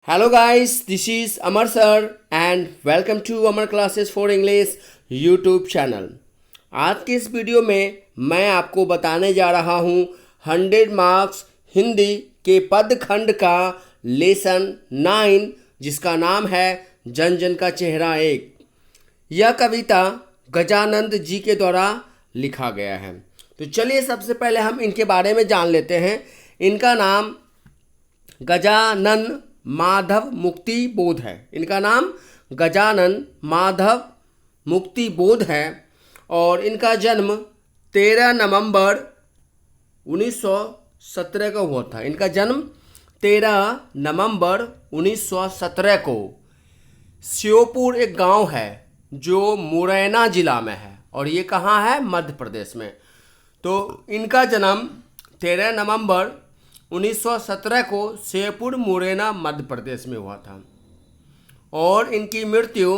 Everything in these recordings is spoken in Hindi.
Hello guys, this is Amar sir and welcome to Amar Classes for English YouTube channel। आज की इस वीडियो में मैं आपको बताने जा रहा हूँ 100 मार्क्स हिंदी के पद खंड का लेसन 9 जिसका नाम है जन जन का चेहरा एक। यह कविता गजानंद जी के द्वारा लिखा गया है। तो चलिए सबसे पहले हम इनके बारे में जान लेते हैं। इनका नाम गजानन माधव मुक्ति बोध है। इनका नाम गजानन माधव मुक्ति बोध है और इनका जन्म 13 नवंबर 1917 को हुआ था। इनका जन्म 13 नवंबर 1917 को श्योपुर एक गांव है जो मुरैना जिला में है और ये कहाँ है? मध्य प्रदेश में। तो इनका जन्म 13 नवंबर 1917 को श्योपुर मुरैना मध्य प्रदेश में हुआ था और इनकी मृत्यु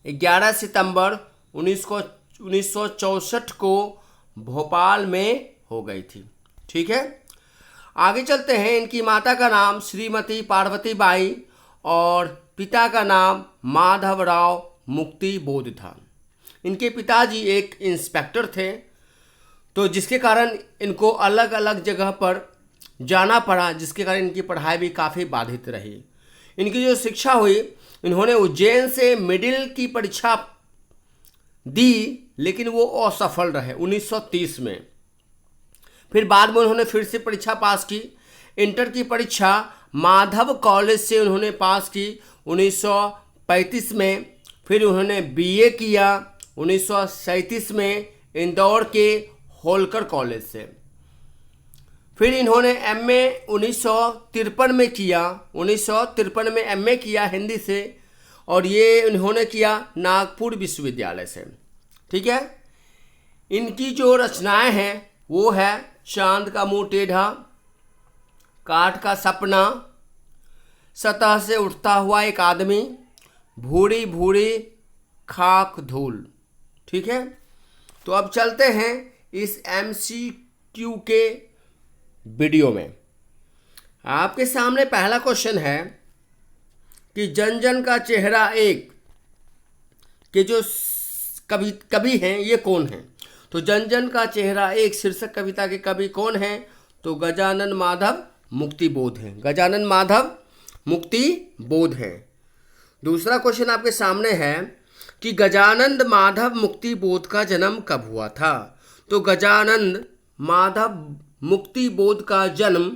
11 सितंबर 1964 को भोपाल में हो गई थी। ठीक है, आगे चलते हैं। इनकी माता का नाम श्रीमती पार्वती बाई और पिता का नाम माधवराव मुक्ति बोध था। इनके पिताजी एक इंस्पेक्टर थे, तो जिसके कारण इनको अलग अलग जगह पर जाना पड़ा, जिसके कारण इनकी पढ़ाई भी काफ़ी बाधित रही। इनकी जो शिक्षा हुई, इन्होंने उज्जैन से मिडिल की परीक्षा दी लेकिन वो असफल रहे 1930 में। फिर बाद में उन्होंने फिर से परीक्षा पास की। इंटर की परीक्षा माधव कॉलेज से उन्होंने पास की 1935 में। फिर उन्होंने बीए किया 1937 में इंदौर के होलकर कॉलेज से। फिर इन्होंने एमए 1953 में किया। 1953 में एमए किया हिंदी से और ये इन्होंने किया नागपुर विश्वविद्यालय से। ठीक है, इनकी जो रचनाएं हैं वो है चांद का मुंह टेढ़ा, काठ का सपना, सतह से उठता हुआ एक आदमी, भूरी भूरी खाक धूल। ठीक है, तो अब चलते हैं इस एमसीक्यू के वीडियो में। आपके सामने पहला क्वेश्चन है कि जन जन का चेहरा एक के जो कवि हैं ये कौन हैं? तो जन जन का चेहरा एक शीर्षक कविता के कवि कौन हैं? तो गजानन माधव मुक्ति बोध हैं। गजानन माधव मुक्ति बोध हैं। दूसरा क्वेश्चन आपके सामने है कि गजानंद माधव मुक्ति बोध का जन्म कब हुआ था? तो गजानंद माधव मुक्ति बोध का जन्म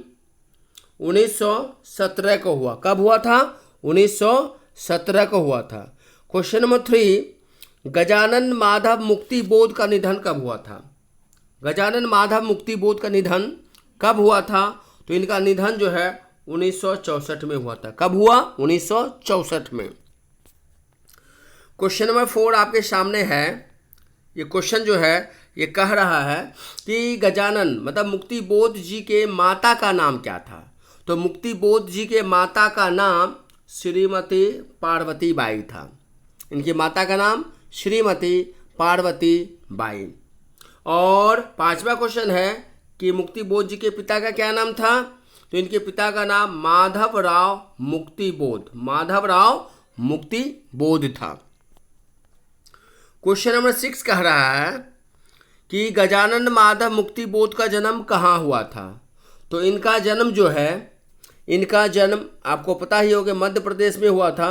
1917 को हुआ। कब हुआ था? 1917 को हुआ था। क्वेश्चन नंबर 3, गजानन माधव मुक्ति बोध का निधन कब हुआ था? गजानन माधव मुक्ति बोध का निधन कब हुआ था? तो इनका निधन जो है 1964 में हुआ था। कब हुआ? 1964 में। क्वेश्चन नंबर 4 आपके सामने है। ये क्वेश्चन जो है ये कह रहा है कि गजानन मतलब मुक्ति बोध जी के माता का नाम क्या था? तो मुक्ति बोध जी के माता का नाम श्रीमती पार्वती बाई था। इनकी माता का नाम श्रीमती पार्वती बाई। और पांचवा क्वेश्चन है कि मुक्ति बोध जी के पिता का क्या नाम था? तो इनके पिता का नाम माधवराव मुक्ति बोध, माधवराव मुक्ति बोध था। क्वेश्चन नंबर 6 कह रहा है कि गजानन माधव मुक्ति बोध का जन्म कहाँ हुआ था? तो इनका जन्म जो है, इनका जन्म आपको पता ही होगा मध्य प्रदेश में हुआ था।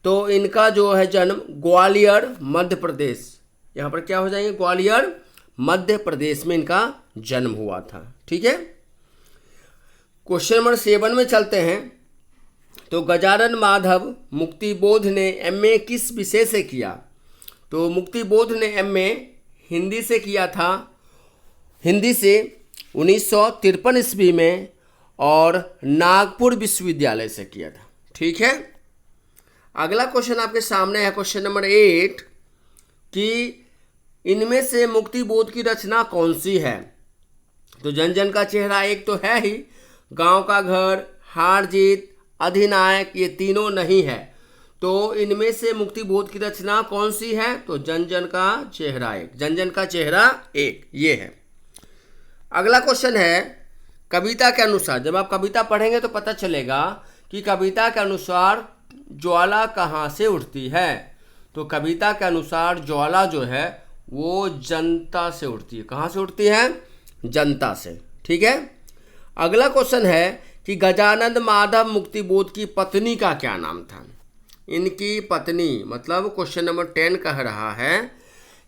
तो इनका जो है जन्म ग्वालियर मध्य प्रदेश, यहाँ पर क्या हो जाएंगे? ग्वालियर मध्य प्रदेश में इनका जन्म हुआ था। ठीक है, क्वेश्चन नंबर 7 में चलते हैं। तो गजानन माधव मुक्ति बोध ने एमए किस विषय से किया? तो मुक्ति बोध ने एमए हिंदी से किया था, हिंदी से 1953 ईस्वी में और नागपुर विश्वविद्यालय से किया था। ठीक है, अगला क्वेश्चन आपके सामने है क्वेश्चन नंबर 8 कि इनमें से मुक्ति बोध की रचना कौन सी है? तो जन जन का चेहरा एक तो है ही, गांव का घर, हार जीत, अधिनायक ये तीनों नहीं है। तो इनमें से मुक्ति बोध की रचना कौन सी है? तो जन जन का चेहरा एक, जन जन का चेहरा एक ये है। अगला क्वेश्चन है कविता के अनुसार। जब आप कविता पढ़ेंगे तो पता चलेगा कि कविता के अनुसार ज्वाला कहाँ से उठती है। तो कविता के अनुसार ज्वाला जो है वो जनता से उठती है। कहाँ से उठती है? जनता से। ठीक है। अगला क्वेश्चन है कि गजानंद माधव मुक्तिबोध की पत्नी का क्या नाम था। इनकी पत्नी, मतलब क्वेश्चन नंबर 10 कह रहा है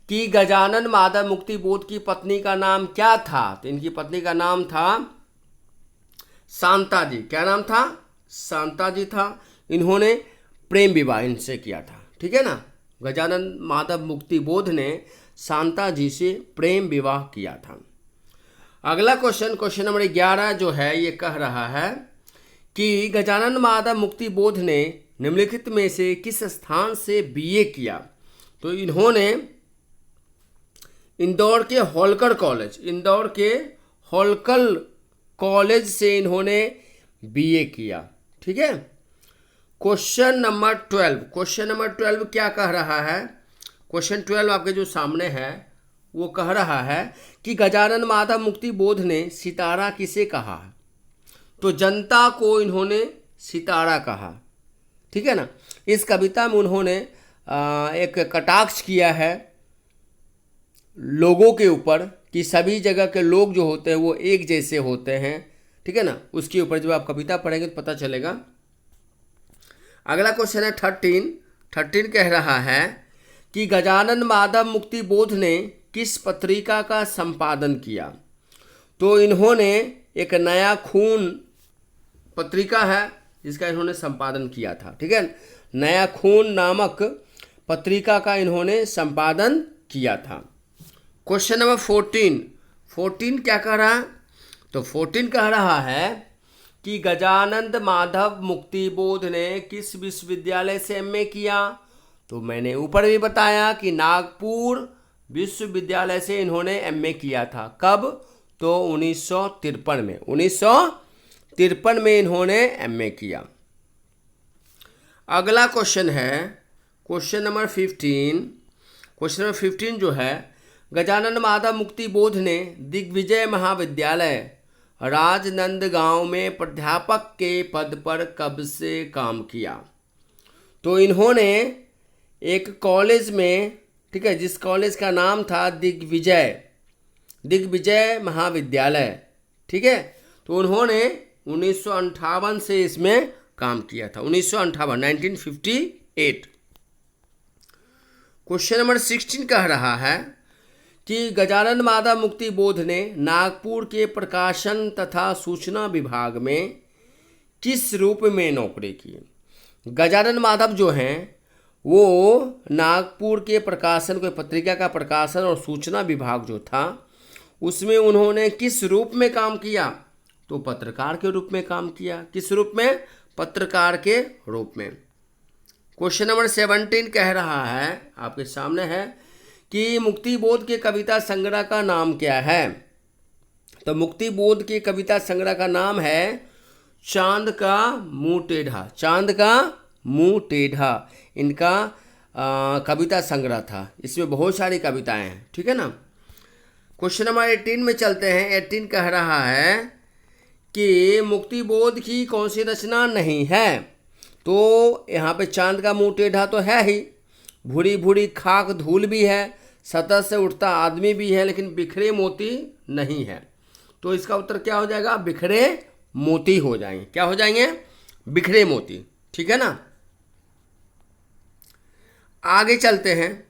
कि गजानंद माधव मुक्तिबोध की पत्नी का नाम क्या था। तो इनकी पत्नी का नाम था शांता जी। क्या नाम था? शांता जी था। इन्होंने प्रेम विवाह इनसे किया था। ठीक है ना। गजानंद माधव मुक्तिबोध ने शांता जी से प्रेम विवाह किया था। अगला क्वेश्चन नंबर 11 जो है ये कह रहा है कि गजानंद माधव मुक्तिबोध ने निम्नलिखित में से किस स्थान से बीए किया। तो इन्होंने इंदौर के होलकर कॉलेज से इन्होंने बीए किया। ठीक है। क्वेश्चन नंबर 12 क्या कह रहा है? क्वेश्चन 12 आपके जो सामने है वो कह रहा है कि गजानंद माधव मुक्तिबोध ने सितारा किसे कहा। तो जनता को इन्होंने सितारा कहा। ठीक है ना। इस कविता में उन्होंने एक कटाक्ष किया है लोगों के ऊपर कि सभी जगह के लोग जो होते हैं वो एक जैसे होते हैं। ठीक है ना। उसके ऊपर जब आप कविता पढ़ेंगे तो पता चलेगा। अगला क्वेश्चन है 13 कह रहा है कि गजानंद माधव मुक्तिबोध ने किस पत्रिका का संपादन किया। तो इन्होंने एक नया खून पत्रिका है जिसका इन्होंने संपादन किया था। ठीक है। नया खून नामक पत्रिका का इन्होंने संपादन किया था। क्वेश्चन नंबर 14 क्या कह रहा है? तो 14 कह रहा है कि गजानंद माधव मुक्तिबोध ने किस विश्वविद्यालय से एमए किया। तो मैंने ऊपर भी बताया कि नागपुर विश्वविद्यालय से इन्होंने एमए किया था। कब? तो 1953 में इन्होंने एमए किया। अगला क्वेश्चन है क्वेश्चन नंबर 15 जो है गजानंद माधव मुक्तिबोध ने दिग्विजय महाविद्यालय राजनंदगांव में प्राध्यापक के पद पर कब से काम किया। तो इन्होंने एक कॉलेज में, ठीक है, जिस कॉलेज का नाम था दिग्विजय महाविद्यालय। ठीक है। तो उन्होंने 1958 से इसमें काम किया था। 1958 क्वेश्चन नंबर 16 कह रहा है कि गजानंद माधव मुक्तिबोध ने नागपुर के प्रकाशन तथा सूचना विभाग में किस रूप में नौकरी की। गजानंद माधव जो हैं वो नागपुर के प्रकाशन, कोई पत्रिका का प्रकाशन और सूचना विभाग जो था उसमें उन्होंने किस रूप में काम किया। तो पत्रकार के रूप में काम किया। किस रूप में? पत्रकार के रूप में। क्वेश्चन नंबर 17 कह रहा है, आपके सामने है, कि मुक्तिबोध के कविता संग्रह का नाम क्या है। तो मुक्तिबोध के कविता संग्रह का नाम है चांद का मुंह टेढ़ा। चांद का मुंह टेढ़ा इनका कविता संग्रह था। इसमें बहुत सारी कविताएं हैं। ठीक है ना। क्वेश्चन नंबर 18 में चलते हैं। 18 कह रहा है कि मुक्तिबोध की कौन सी रचना नहीं है। तो यहाँ पे चांद का मुंह टेढ़ा तो है ही, भूरी भूरी खाक धूल भी है, सतह से उठता आदमी भी है, लेकिन बिखरे मोती नहीं है। तो इसका उत्तर क्या हो जाएगा? बिखरे मोती हो जाएंगे। क्या हो जाएंगे? बिखरे मोती। ठीक है ना। आगे चलते हैं।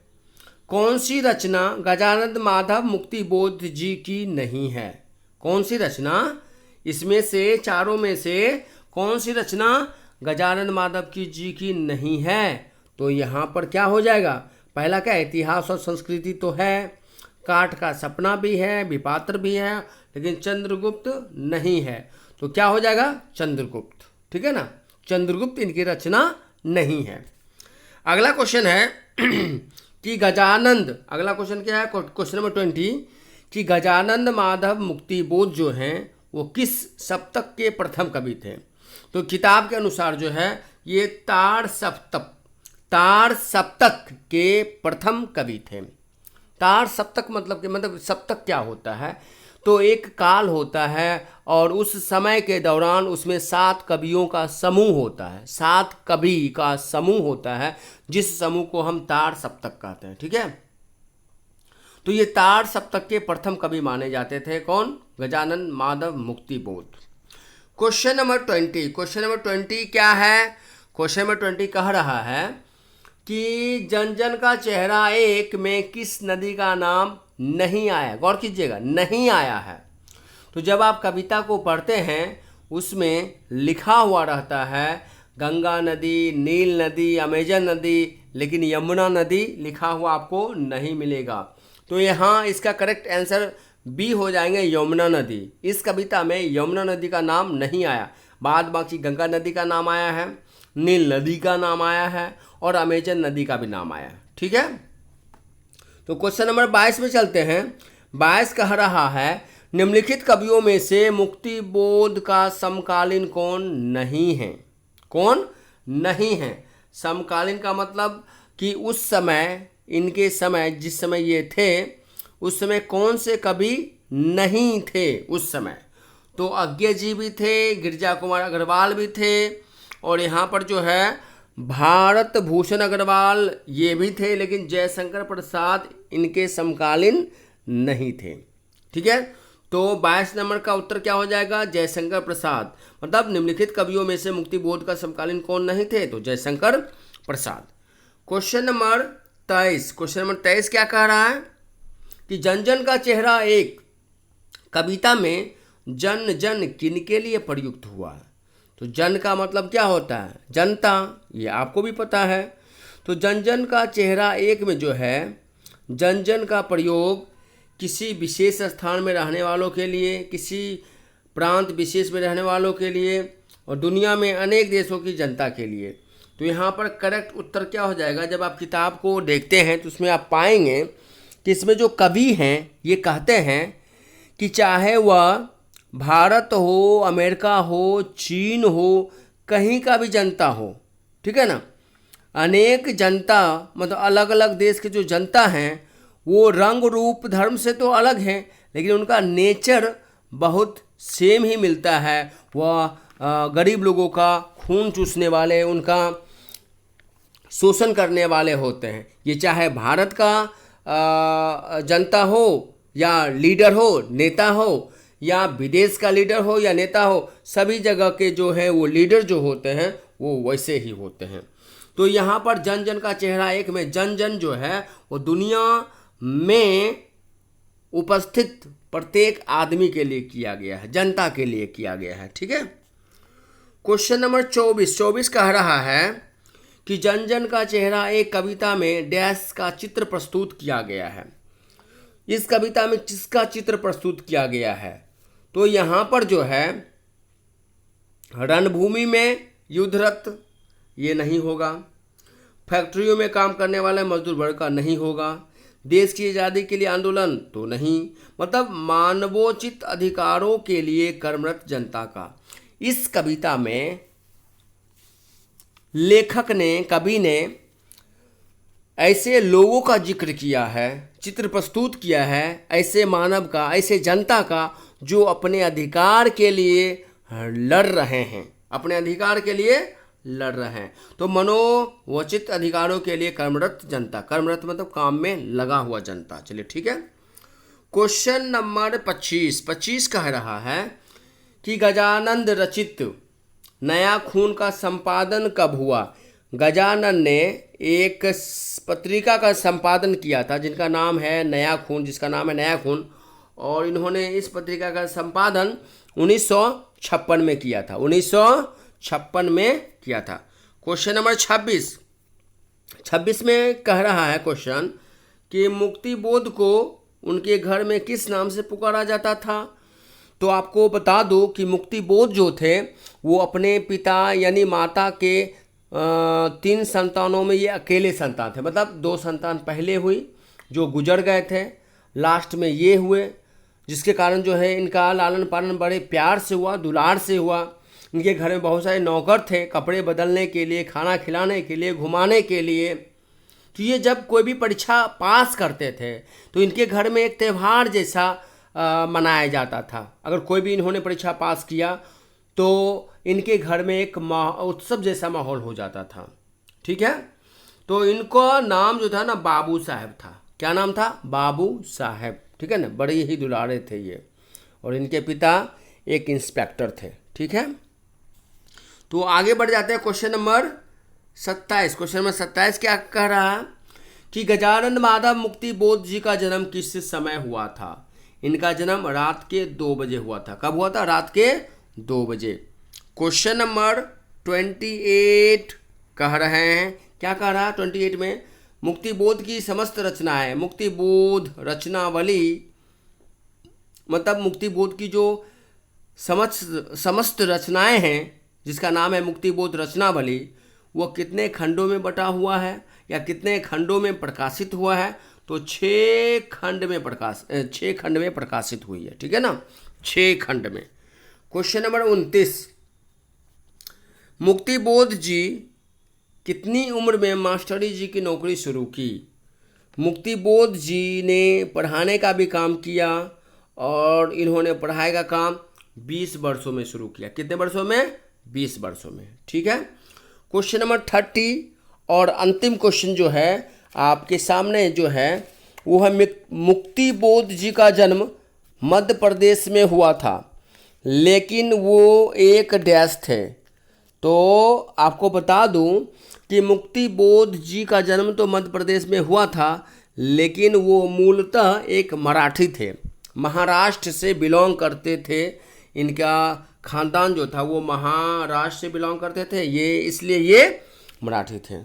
कौन सी रचना गजानंद माधव मुक्तिबोध जी की नहीं है। कौन सी रचना, इसमें से चारों में से कौन सी रचना गजानंद माधव की जी की नहीं है। तो यहाँ पर क्या हो जाएगा? पहला क्या? इतिहास और संस्कृति तो है, काठ का सपना भी है, विपात्र भी है, लेकिन चंद्रगुप्त नहीं है। तो क्या हो जाएगा? चंद्रगुप्त। ठीक है ना। चंद्रगुप्त इनकी रचना नहीं है। अगला क्वेश्चन है कि गजानंद, अगला क्वेश्चन क्या है? क्वेश्चन नंबर 20 कि गजानंद माधव मुक्तिबोध जो हैं वो किस सप्तक के प्रथम कवि थे। तो किताब के अनुसार जो है ये ताड़ सप्तक के प्रथम कवि थे। ताड़ सप्तक मतलब सप्तक क्या होता है? तो एक काल होता है और उस समय के दौरान उसमें 7 कवियों का समूह होता है, 7 कवि का समूह होता है, जिस समूह को हम तार सप्तक कहते हैं। ठीक है, तो ये तार सप्तक के प्रथम कवि माने जाते थे। कौन? Gajanan Madhav Muktibodh. Question number 20, question number 20 क्या है? क्वेश्चन नंबर 20 कह रहा है कि जन जन का चेहरा एक में किस नदी का नाम नहीं आया? गौर कीजिएगा, नहीं आया है। तो जब आप कविता को पढ़ते हैं उसमें लिखा हुआ रहता है गंगा नदी, नील नदी, अमेजन नदी, लेकिन यमुना नदी लिखा हुआ आपको नहीं मिलेगा। तो यहाँ इसका करेक्ट आंसर बी हो जाएंगे, यमुना नदी। इस कविता में यमुना नदी का नाम नहीं आया, बाद बाकी गंगा नदी का नाम आया है, नील नदी का नाम आया है और अमेजन नदी का भी नाम आया है। ठीक है, तो क्वेश्चन नंबर 22 में चलते हैं। 22 कह रहा है निम्नलिखित कवियों में से मुक्तिबोध का समकालीन कौन नहीं है? कौन नहीं है? समकालीन का मतलब कि उस समय, इनके समय, जिस समय ये थे उस समय कौन से कवि नहीं थे उस समय? तो अज्ञे जी भी थे, गिरिजा कुमार अग्रवाल भी थे, और यहाँ पर जो है भारत भूषण अग्रवाल ये भी थे, लेकिन जयशंकर प्रसाद इनके समकालीन नहीं थे। ठीक है, तो 22 नंबर का उत्तर क्या हो जाएगा? जयशंकर प्रसाद। मतलब निम्नलिखित कवियों में से मुक्तिबोध का समकालीन कौन नहीं थे? तो Jaishankar Prasad. Question number 23, question number 23 क्या कह रहा है कि जन जन का चेहरा एक कविता में जन जन किनके लिए प्रयुक्त हुआ है? तो जन का मतलब क्या होता है? जनता, ये आपको भी पता है। तो जन जन का चेहरा एक में जो है जन जन का प्रयोग किसी विशेष स्थान में रहने वालों के लिए, किसी प्रांत विशेष में रहने वालों के लिए और दुनिया में अनेक देशों की जनता के लिए। तो यहाँ पर करेक्ट उत्तर क्या हो जाएगा? जब आप किताब को देखते हैं तो उसमें आप पाएंगे कि इसमें जो कवि हैं ये कहते हैं कि चाहे वह भारत हो, अमेरिका हो, चीन हो, कहीं का भी जनता हो, ठीक है ना, अनेक जनता, मतलब अलग अलग देश के जो जनता हैं वो रंग रूप धर्म से तो अलग हैं, लेकिन उनका नेचर बहुत सेम ही मिलता है। वह गरीब लोगों का खून चूसने वाले, उनका शोषण करने वाले होते हैं। ये चाहे भारत का जनता हो या लीडर हो, नेता हो, या विदेश का लीडर हो या नेता हो, सभी जगह के जो हैं वो लीडर जो होते हैं वो वैसे ही होते हैं। तो यहाँ पर जन जन का चेहरा एक में जन जन जो है वो दुनिया में उपस्थित प्रत्येक आदमी के लिए किया गया है, जनता के लिए किया गया है। ठीक है, क्वेश्चन नंबर 24 कह रहा है कि जन जन का चेहरा एक कविता में डैश का चित्र प्रस्तुत किया गया है। इस कविता में किसका चित्र प्रस्तुत किया गया है? तो यहाँ पर जो है रणभूमि में युद्धरत, ये नहीं होगा। फैक्ट्रियों में काम करने वाले मजदूर वर्ग का नहीं होगा। देश की आज़ादी के लिए आंदोलन तो नहीं, मतलब मानवोचित अधिकारों के लिए कर्मरत जनता का। इस कविता में लेखक ने, कवि ने ऐसे लोगों का जिक्र किया है, चित्र प्रस्तुत किया है, ऐसे मानव का, ऐसे जनता का जो अपने अधिकार के लिए लड़ रहे हैं, अपने अधिकार के लिए लड़ रहे हैं। तो मनोवचित अधिकारों के लिए कर्मरत जनता, कर्मरत मतलब काम में लगा हुआ जनता। चलिए ठीक है, क्वेश्चन नंबर 25 कह रहा है कि गजानंद रचित नया खून का संपादन कब हुआ? गजानन ने एक पत्रिका का संपादन किया था जिनका नाम है नया खून, जिसका नाम है नया खून, और इन्होंने इस पत्रिका का संपादन 1956 में किया था, 1956 में किया था। क्वेश्चन नंबर 26 में कह रहा है क्वेश्चन कि मुक्तिबोध को उनके घर में किस नाम से पुकारा जाता था? तो आपको बता दो कि मुक्तिबोध जो थे वो अपने पिता यानी माता के 3 संतानों में ये अकेले संतान थे। मतलब 2 संतान पहले हुई जो गुजर गए थे, लास्ट में ये हुए, जिसके कारण जो है इनका लालन पालन बड़े प्यार से हुआ, दुलार से हुआ। इनके घर में बहुत सारे नौकर थे, कपड़े बदलने के लिए, खाना खिलाने के लिए, घुमाने के लिए। तो ये जब कोई भी परीक्षा पास करते थे तो इनके घर में एक त्यौहार जैसा मनाया जाता था। अगर कोई भी इन्होंने परीक्षा पास किया तो इनके घर में एक उत्सव जैसा माहौल हो जाता था। ठीक है, तो इनका नाम जो था ना बाबू साहब था। क्या नाम था? बाबू साहब। ठीक है ना, बड़े ही दुलारे थे ये, और इनके पिता एक इंस्पेक्टर थे। ठीक है, तो आगे बढ़ जाते हैं क्वेश्चन नंबर 27। क्वेश्चन नंबर 27 क्या कह रहा है कि गजानन माधव मुक्ति बोध जी का जन्म किस समय हुआ था? इनका जन्म रात के 2 बजे हुआ था। कब हुआ था? रात के 2 बजे। क्वेश्चन नंबर 28 कह रहे हैं, क्या कह रहा है 28 में? मुक्ति बोध की समस्त रचनाएं, मुक्ति बोध रचनावली, मतलब मुक्ति बोध की जो समस्त रचनाएं हैं, जिसका नाम है मुक्ति बोध रचनावली, वह कितने खंडों में बटा हुआ है या कितने खंडों में प्रकाशित हुआ है? तो 6 खंड में प्रकाशित हुई है। ठीक है ना, 6 खंड में। क्वेश्चन नंबर 29, मुक्ति बोध जी कितनी उम्र में मास्टरी जी की नौकरी शुरू की? मुक्ति बोध जी ने पढ़ाने का भी काम किया और इन्होंने पढ़ाई का काम 20 वर्षों में शुरू किया। कितने वर्षों में? 20 वर्षों में। ठीक है, क्वेश्चन नंबर 30 और अंतिम क्वेश्चन जो है आपके सामने जो है वो है मुक्ति बोध जी का जन्म मध्य प्रदेश में हुआ था, लेकिन वो एक डैश थे। तो आपको बता दूं कि मुक्ति बोध जी का जन्म तो मध्य प्रदेश में हुआ था, लेकिन वो मूलतः एक मराठी थे, महाराष्ट्र से बिलोंग करते थे। इनका खानदान जो था वो महाराष्ट्र से बिलोंग करते थे, ये इसलिए ये मराठी थे।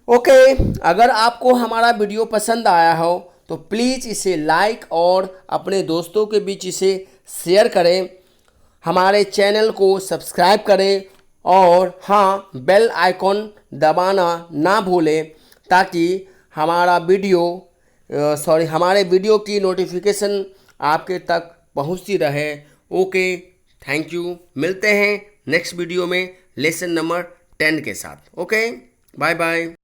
ओके, अगर आपको हमारा वीडियो पसंद आया हो तो प्लीज़ इसे लाइक और अपने दोस्तों के बीच इसे शेयर करें, हमारे चैनल को सब्सक्राइब करें और हाँ, बेल आइकॉन दबाना ना भूलें ताकि हमारे वीडियो की नोटिफिकेशन आपके तक पहुंचती रहे। Okay, thank you. मिलते हैं नेक्स्ट वीडियो में लेसन नंबर 10 के साथ। Okay, bye bye.